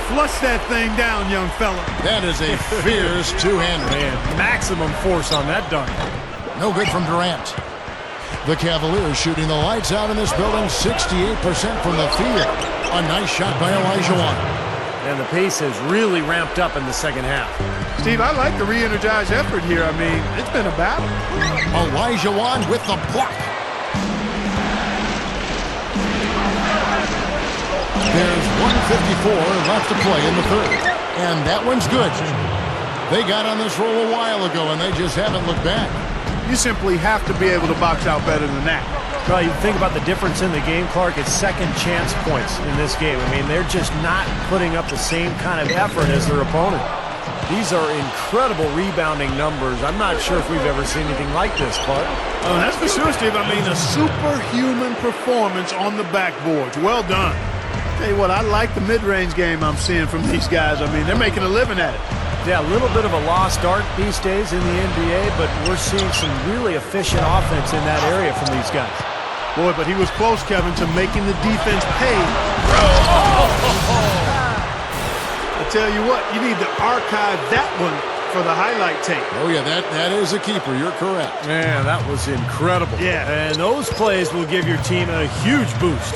Flush that thing down, young fella. That is a fierce two-hander. Man, maximum force on that dunk. No good from Durant. The Cavaliers shooting the lights out in this building, 68% from the field. A nice shot by Elijah. And the pace has really ramped up in the second half. Steve, I like the re-energized effort here. I mean, it's been a battle. Elijah with the block. There's 1:54 left to play in the third. And that one's good. They got on this roll a while ago, and they just haven't looked back. You simply have to be able to box out better than that. Well, you think about the difference in the game, Clark. It's second chance points in this game. I mean, they're just not putting up the same kind of effort as their opponent. These are incredible rebounding numbers. I'm not sure if we've ever seen anything like this, Clark. Oh, that's for sure, Steve. I mean, a superhuman performance on the backboards. Well done. Tell you what, I like the mid-range game I'm seeing from these guys. I mean, they're making a living at it. Yeah, a little bit of a lost art these days in the NBA, but we're seeing some really efficient offense in that area from these guys. Boy, but he was close, Kevin, to making the defense pay. I tell you what, you need to archive that one for the highlight tape. Oh, yeah, that is a keeper. You're correct. Man, that was incredible. Yeah. And those plays will give your team a huge boost.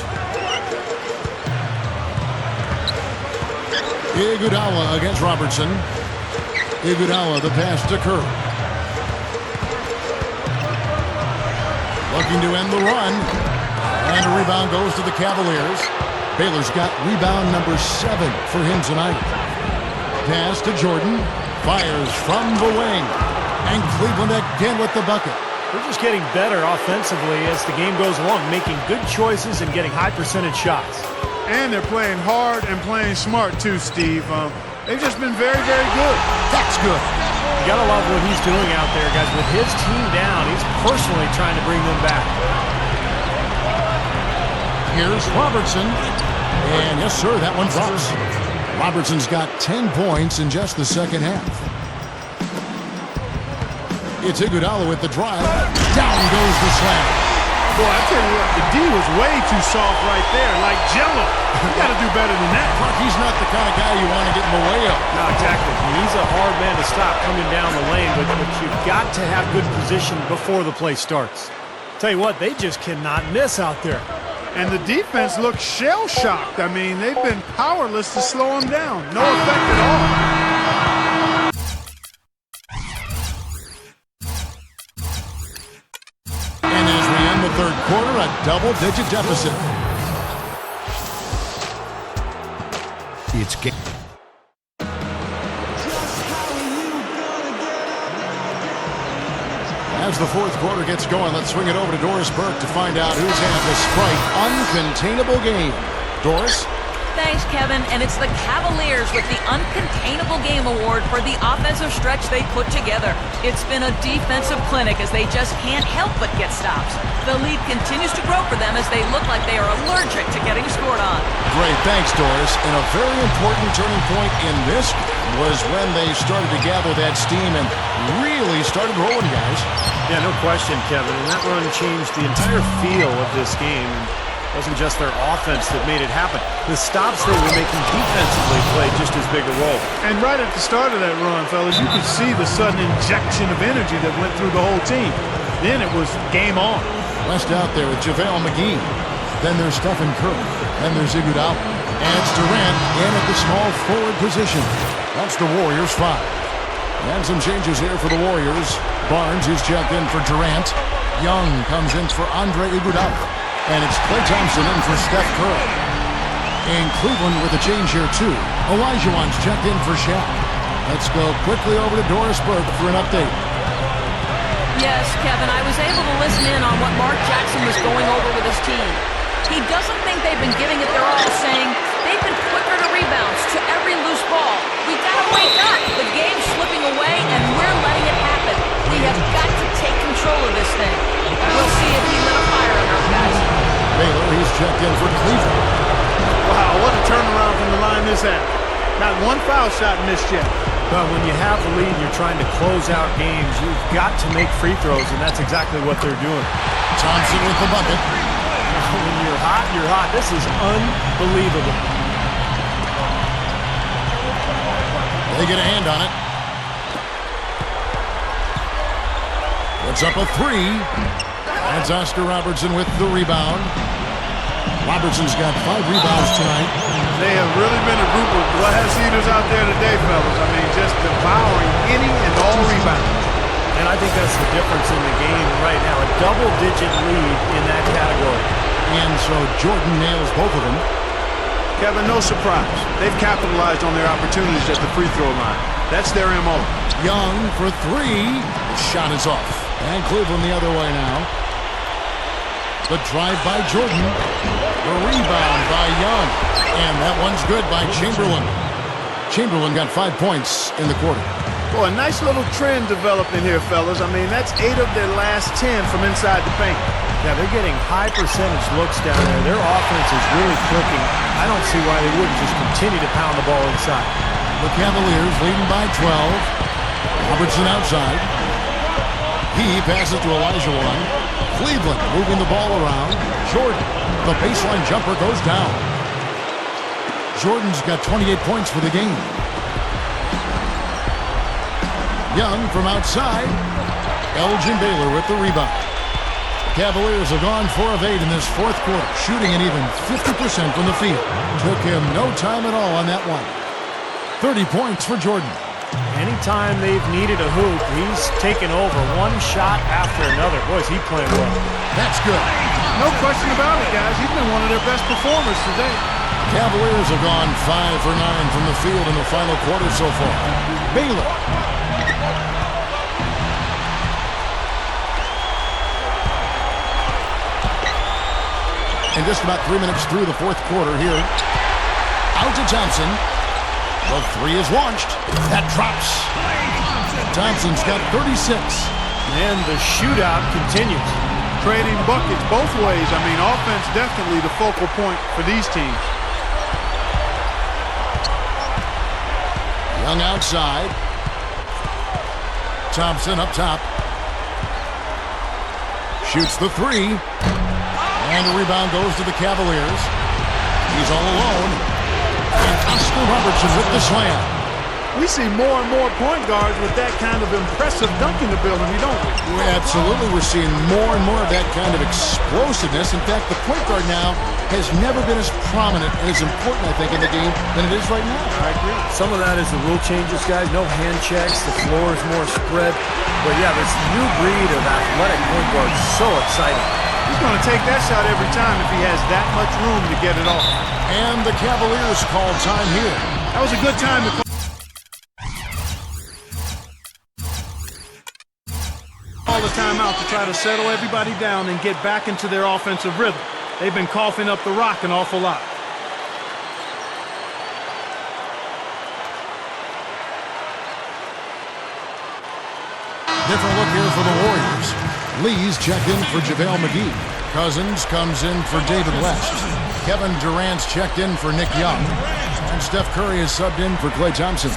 Iguodala against Robertson. Iguodala, the pass to Curry. Looking to end the run. And a rebound goes to the Cavaliers. Baylor's got rebound number 7 for him tonight. Pass to Jordan. Fires from the wing. And Cleveland again with the bucket. They're just getting better offensively as the game goes along, making good choices and getting high percentage shots. And they're playing hard and playing smart, too, Steve. They've just been very, very good. That's good. You got to love what he's doing out there, guys. With his team down, he's personally trying to bring them back. Here's Robertson. And yes, sir, that one drops. Robertson's got 10 points in just the second half. It's Iguodala with the drive. Down goes the slam. Boy, I tell you what, the D was way too soft right there, like Jello. You got to do better than that. He's not the kind of guy you want to get in the way of. No, exactly. He's a hard man to stop coming down the lane, but you've got to have good position before the play starts. Tell you what, they just cannot miss out there. And the defense looks shell-shocked. I mean, they've been powerless to slow them down. No effect at all. Third quarter, a double-digit deficit. It's game. As the fourth quarter gets going, let's swing it over to Doris Burke to find out who's had the Sprite uncontainable game. Doris? Thanks, Kevin. And it's the Cavaliers with the Uncontainable Game Award for the offensive stretch they put together. It's been a defensive clinic as they just can't help but get stops. The lead continues to grow for them as they look like they are allergic to getting scored on. Great, thanks, Doris. And a very important turning point in this game was when they started to gather that steam and really started rolling, guys. Yeah, no question, Kevin. And that run changed the entire feel of this game. It wasn't just their offense that made it happen. The stops they were making defensively played just as big a role. And right at the start of that run, fellas, you could see the sudden injection of energy that went through the whole team. Then it was game on. West out there with JaVale McGee. Then there's Stephen Curry. Then there's Iguodala. And it's Durant in at the small forward position. That's the Warriors 5. And some changes here for the Warriors. Barnes is checked in for Durant. Young comes in for Andre Iguodala. And it's Klay Thompson in for Steph Curry. In Cleveland with a change here, too. Olajuwon's checked in for Shaq. Let's go quickly over to Doris Burke for an update. Yes, Kevin, I was able to listen in on what Mark Jackson was going over with his team. He doesn't think they've been giving it their all, saying they've been quicker to rebounds, to every loose ball. We gotta wake up. The game's slipping away, and we're letting it happen. We have got to take control of this thing. We'll see if he lit a fire in our guys. Baylor, he's checked in for Cleveland. Wow, what a turnaround from the line this had. Not one foul shot missed yet. But when you have the lead and you're trying to close out games, you've got to make free throws, and that's exactly what they're doing. Thompson with the bucket. When you're hot, you're hot. This is unbelievable. They get a hand on it. It's up a 3. That's Oscar Robertson with the rebound. Robertson's got 5 rebounds tonight. They have really been a group of glass eaters out there today, fellas. I mean, just devouring any and all rebounds. And I think that's the difference in the game right now. A double-digit lead in that category. And so Jordan nails both of them. Kevin, no surprise. They've capitalized on their opportunities at the free throw line. That's their MO. Young for 3. The shot is off. And Cleveland the other way now. The drive by Jordan. The rebound by Young. And that one's good by Chamberlain. Chamberlain got 5 points in the quarter. Boy, a nice little trend developing here, fellas. I mean, that's 8 of their last 10 from inside the paint. Yeah, they're getting high percentage looks down there. Their offense is really clicking. I don't see why they wouldn't just continue to pound the ball inside. The Cavaliers leading by 12. Robertson outside. He passes to Olajuwon. Cleveland moving the ball around. Jordan, the baseline jumper goes down. Jordan's got 28 points for the game. Young from outside. Elgin Baylor with the rebound. The Cavaliers have gone 4 of 8 in this fourth quarter, shooting an even 50% from the field. Took him no time at all on that one. 30 points for Jordan. Anytime they've needed a hoop, he's taken over one shot after another. Boy, is he playing well. That's good. No question about it, guys. He's been one of their best performers today. Cavaliers have gone 5 for 9 from the field in the final quarter so far. Baylor. And just about 3 minutes through the fourth quarter here. Out to Thompson. The 3 is launched. That drops. Thompson's got 36. And the shootout continues. Trading buckets both ways. I mean, offense definitely the focal point for these teams. Young outside. Thompson up top. Shoots the 3. And the rebound goes to the Cavaliers. He's all alone. And Oscar Robertson with the slam. We see more and more point guards with that kind of impressive dunking ability, don't we? Absolutely. We're seeing more and more of that kind of explosiveness. In fact, the point guard now has never been as prominent and as important, I think, in the game than it is right now. I agree. Some of that is the rule changes, guys. No hand checks. The floor is more spread. But, yeah, this new breed of athletic point guard is so exciting. He's going to take that shot every time if he has that much room to get it off. And the Cavaliers call time here. That was a good time to call the timeout to try to settle everybody down and get back into their offensive rhythm. They've been coughing up the rock an awful lot. different look here for the Warriors. Lee's checked in for JaVale McGee. Cousins comes in for David West. Kevin Durant's checked in for Nick Young. And Steph Curry is subbed in for Klay Thompson.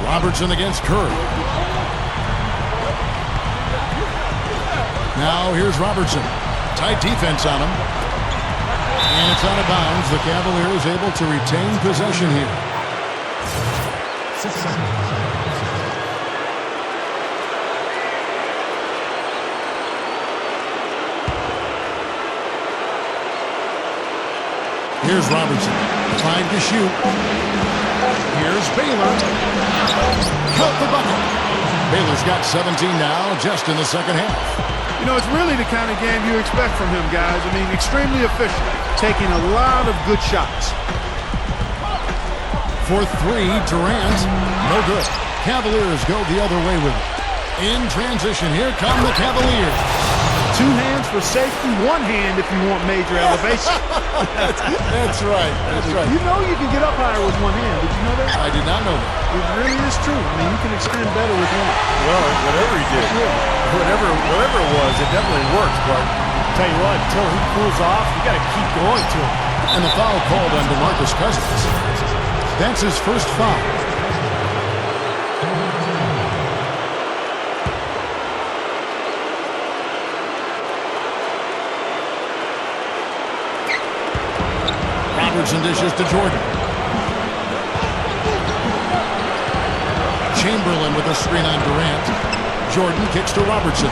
Robertson against Curry. Now here's Robertson. Tight defense on him. And it's out of bounds. The Cavaliers able to retain possession here. Here's Robertson. Trying to shoot. Here's Baylor. Count the bucket. Baylor's got 17 now, just in the second half. You know, it's really the kind of game you expect from him, guys. I mean, extremely efficient, taking a lot of good shots. For three, Durant, no good. Cavaliers go the other way with it. In transition, here come the Cavaliers. 2 hands for safety, 1 hand if you want major elevation. That's right. That's right. You know you can get up higher with 1 hand. Did you know that? I did not know that. It really is true. I mean, you can extend better with 1. Well, whatever he did, whatever it was, it definitely works. But tell you what, until he cools off, you got to keep going to him. And the foul called on DeMarcus Cousins. That's his first foul. Robertson dishes to Jordan. Chamberlain with a screen on Durant. Jordan kicks to Robertson.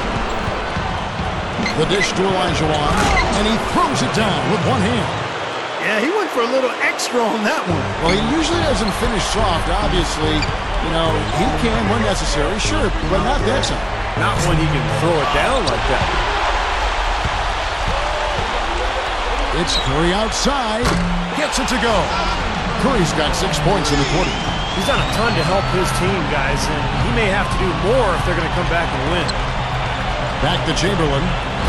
The dish to Olajuwon, and he throws it down with 1 hand. Yeah, he went for a little extra on that one. Well, he usually doesn't finish soft, obviously. You know, he can when necessary, sure, but not that time. Not when he can throw it down like that. It's Curry outside. Gets it to go. Curry's got 6 points in the quarter. He's done a ton to help his team, guys, and he may have to do more if they're going to come back and win. Back to Chamberlain.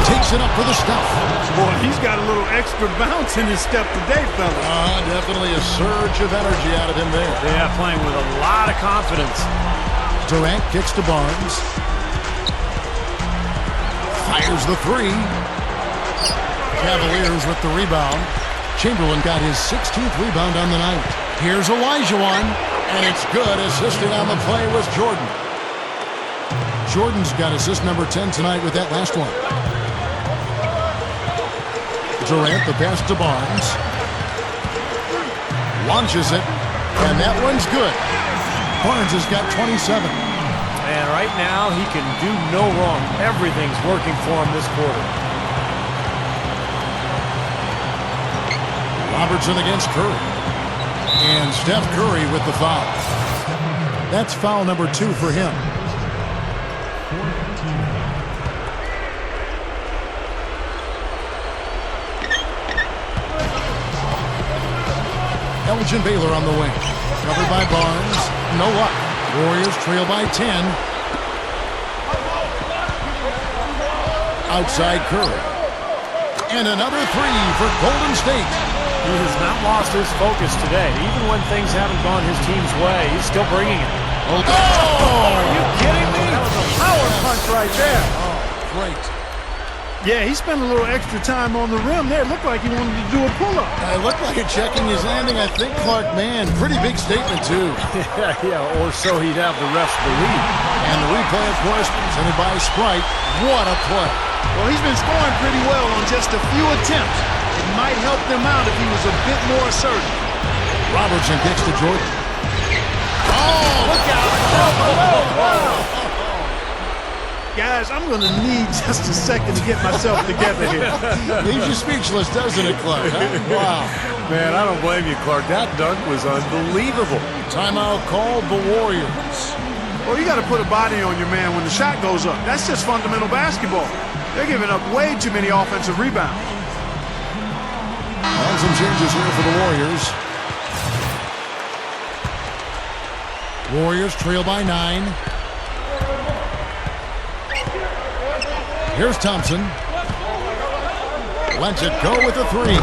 Takes it up for the stuff. Boy, he's got a little extra bounce in his step today, fellas. Definitely a surge of energy out of him there. Yeah, playing with a lot of confidence. Durant kicks to Barnes. Fires the 3. Cavaliers with the rebound. Chamberlain got his 16th rebound on the night. Here's Olajuwon, and it's good. Assisting on the play was Jordan. Jordan's got assist number 10 tonight with that last one. Durant, the pass to Barnes. Launches it, and that one's good. Barnes has got 27. And right now, he can do no wrong. Everything's working for him this quarter. Robertson against Curry. And Steph Curry with the foul. That's foul number 2 for him. Elgin Baylor on the wing. Covered by Barnes. No luck. Warriors trail by 10. Outside Curry. And another 3 for Golden State. He has not lost his focus today. Even when things haven't gone his team's way, he's still bringing it. Oh! Are you kidding me? That was a power punch right there. Oh, great. Yeah, he spent a little extra time on the rim there. It looked like he wanted to do a pull-up. It looked like a checking his landing. I think Clark Mann. Pretty big statement, too. Yeah, or so he'd have the refs believe. And the replay, of course, presented by Sprite. What a play. Well, he's been scoring pretty well on just a few attempts. It might help them out if he was a bit more assertive. Robertson kicks to Jordan. Oh, look out. Wow. Guys, I'm going to need just a second to get myself together here. Leaves you speechless, doesn't it, Clark? Huh? Wow. Man, I don't blame you, Clark. That dunk was unbelievable. Timeout called the Warriors. Well, you got to put a body on your man when the shot goes up. That's just fundamental basketball. They're giving up way too many offensive rebounds. And some changes here for the Warriors. Warriors trail by 9. Here's Thompson. Lets it go with a 3.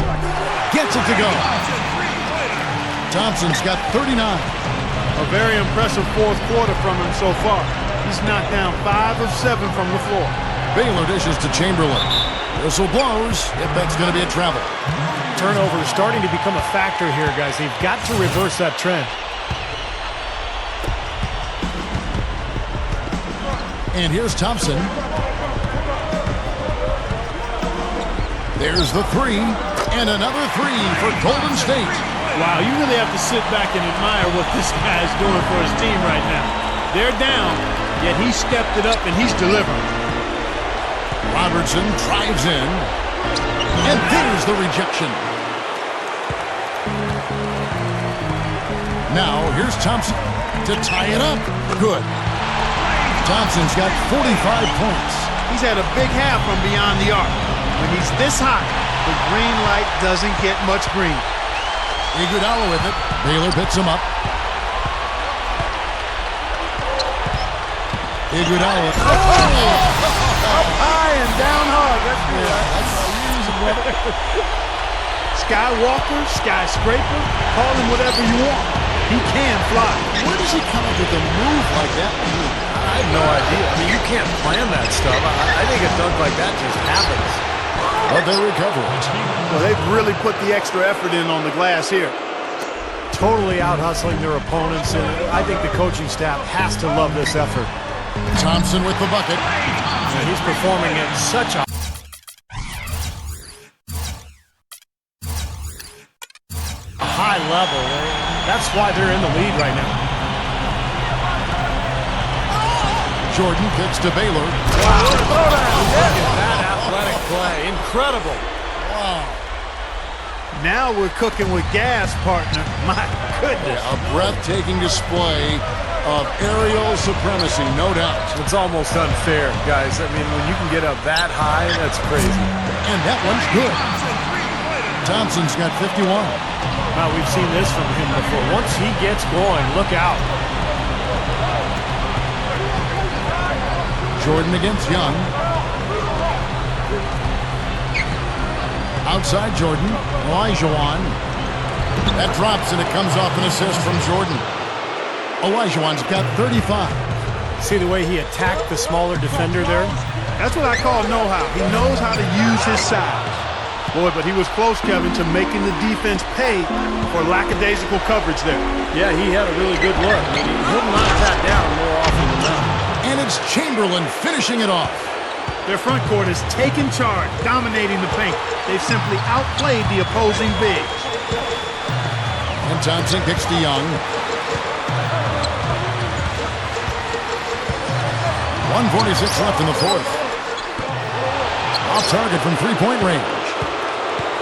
Gets it to go. Thompson's got 39. A very impressive fourth quarter from him so far. He's knocked down 5 of 7 from the floor. Baylor dishes to Chamberlain. Whistle blows if that's going to be a travel. Turnover is starting to become a factor here, guys. They've got to reverse that trend. And here's Thompson. There's the three, and another three for Golden State. Wow, you really have to sit back and admire what this guy is doing for his team right now. They're down, yet he stepped it up and he's delivering. Robertson drives in, and there's the rejection. Now, here's Thompson to tie it up. Good. Thompson's got 45 points. He's had a big half from beyond the arc. When he's this hot, the green light doesn't get much green. Iguodala with it. Baylor picks him up. Iguodala. Up high and down hard. That's good. That's how you use it, brother. Skywalker, skyscraper, call him whatever you want. He can fly. Where does he come up with a move like that? I have no idea. I mean, you can't plan that stuff. I think a dunk like that just happens. But they recover it. Well, they've really put the extra effort in on the glass here. Totally out-hustling their opponents, and I think the coaching staff has to love this effort. Thompson with the bucket. And he's performing at such a high level. That's why they're in the lead right now. Jordan kicks to Baylor. Look at that athletic play. Incredible. Wow. Now we're cooking with gas, partner. My goodness. A breathtaking display of aerial supremacy, no doubt. It's almost unfair, guys. I mean, when you can get up that high, that's crazy. And that one's good. Thompson's got 51. Now, we've seen this from him before. Once he gets going, look out. Jordan against Young. Outside Jordan, Olajuwon. That drops and it comes off an assist from Jordan. Olajuwon's got 35. See the way he attacked the smaller defender there? That's what I call know-how. He knows how to use his size. Boy, but he was close, Kevin, to making the defense pay for lackadaisical coverage there. Yeah, he had a really good look. He'll knock that down more often than not. And it's Chamberlain finishing it off. Their front court has taken charge, dominating the paint. They've simply outplayed the opposing bigs. And Thompson kicks to Young. 1:46 left in the fourth. Off target from three-point range.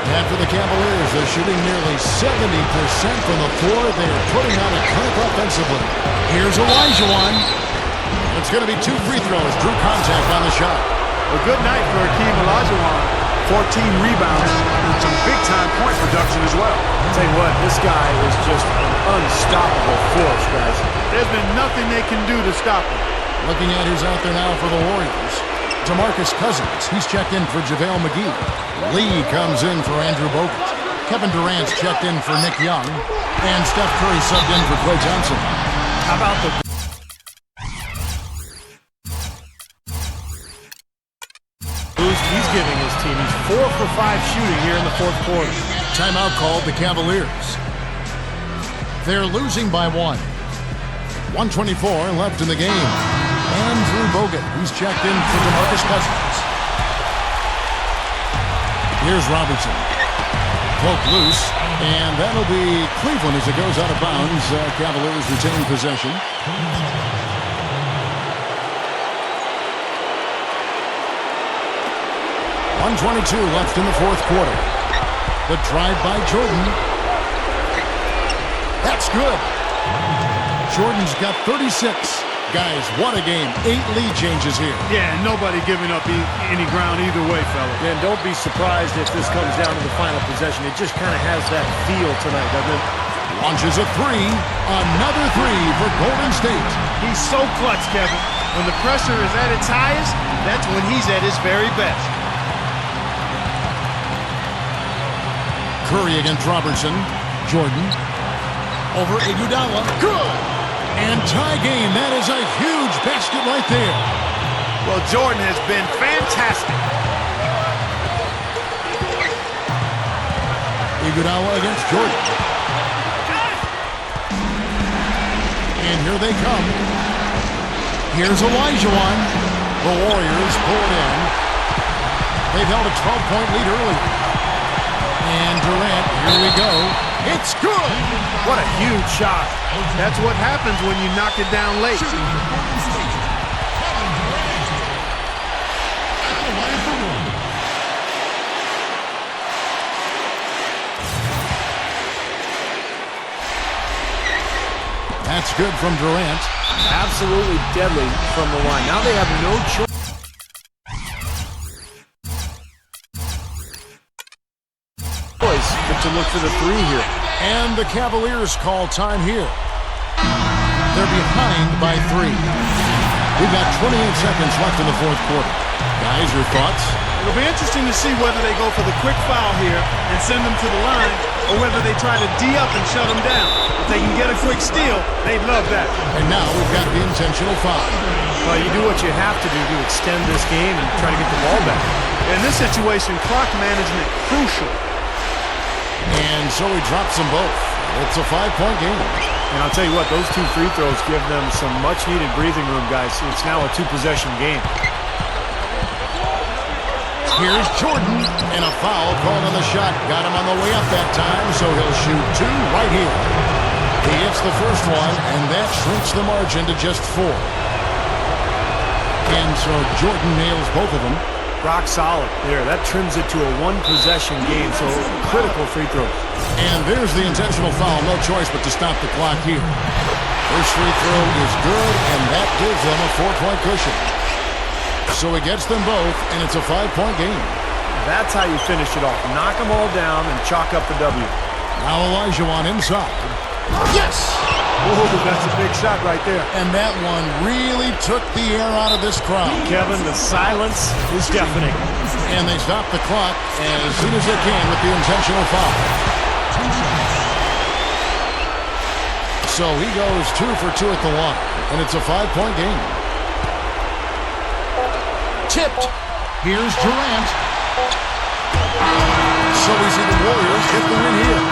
And for the Cavaliers, they're shooting nearly 70% from the floor. They're putting on a clip offensively. Here's Olajuwon. It's going to be 2 free throws. Drew contact on the shot. A good night for Hakeem Olajuwon. 14 rebounds and some big-time point production as well. I'll tell you what, this guy is just an unstoppable force, guys. There's been nothing they can do to stop him. Looking at who's out there now for the Warriors. DeMarcus Cousins, he's checked in for JaVale McGee. Lee comes in for Andrew Bogut. Kevin Durant's checked in for Nick Young. And Steph Curry subbed in for Klay Thompson. How about the boost he's giving his team? He's 4 for 5 shooting here in the fourth quarter. Timeout called the Cavaliers. They're losing by 1. 1:24 left in the game. Andrew Bogut, he's checked in for DeMarcus Cousins. Here's Robertson. Poke loose, and that'll be Cleveland as it goes out of bounds. Cavaliers retain possession. .122 left in the fourth quarter. The drive by Jordan. That's good. Jordan's got 36. Guys, what a game. 8 lead changes here. Yeah, nobody giving up any ground either way, fellas. And don't be surprised if this comes down to the final possession. It just kind of has that feel tonight, doesn't it? Launches a 3. Another 3 for Golden State. He's so clutch, Kevin. When the pressure is at its highest, that's when he's at his very best. Curry against Robertson. Jordan over Iguodala. Good! And tie game. That is a huge basket right there. Well, Jordan has been fantastic. Iguodala against Jordan. And here they come. Here's Olajuwon. The Warriors pull it in. They've held a 12-point lead early. And Durant, here we go. It's good. What a huge shot. That's what happens when you knock it down late. That's good from Durant. Absolutely deadly from the line. Now they have no choice but to look for the three here. And the Cavaliers call time here. They're behind by 3. We've got 28 seconds left in the fourth quarter. Guys, your thoughts? It'll be interesting to see whether they go for the quick foul here and send them to the line, or whether they try to D up and shut them down. If they can get a quick steal, they'd love that. And now we've got the intentional foul. Well, you do what you have to do to extend this game and try to get the ball back. In this situation, clock management crucial. And so he drops them both. It's a 5-point game. And I'll tell you what, those 2 free throws give them some much-needed breathing room, guys. It's now a 2-possession game. Here's Jordan, and a foul called on the shot. Got him on the way up that time, so he'll shoot 2 right here. He hits the first one, and that shrinks the margin to just 4. And so Jordan nails both of them. Rock solid there. That trims it to a 1-possession game, so critical free throws. And there's the intentional foul. No choice but to stop the clock here. First free throw is good, and that gives them a 4-point cushion. So he gets them both, and it's a 5-point game. That's how you finish it off. Knock them all down and chalk up the W. Now Olajuwon inside. Yes! Whoa, that's a big shot right there. And that one really took the air out of this crowd. Kevin, the silence is deafening. And they stop the clock as soon as they can with the intentional foul. So he goes 2 for 2 at the line, and it's a 5-point game. Tipped. Here's Durant. So we see the Warriors get the win here.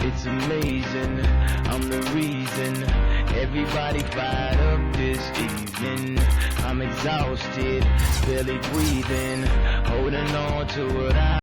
It's amazing, I'm the reason everybody fired up this evening. I'm exhausted, barely breathing, holding on to what I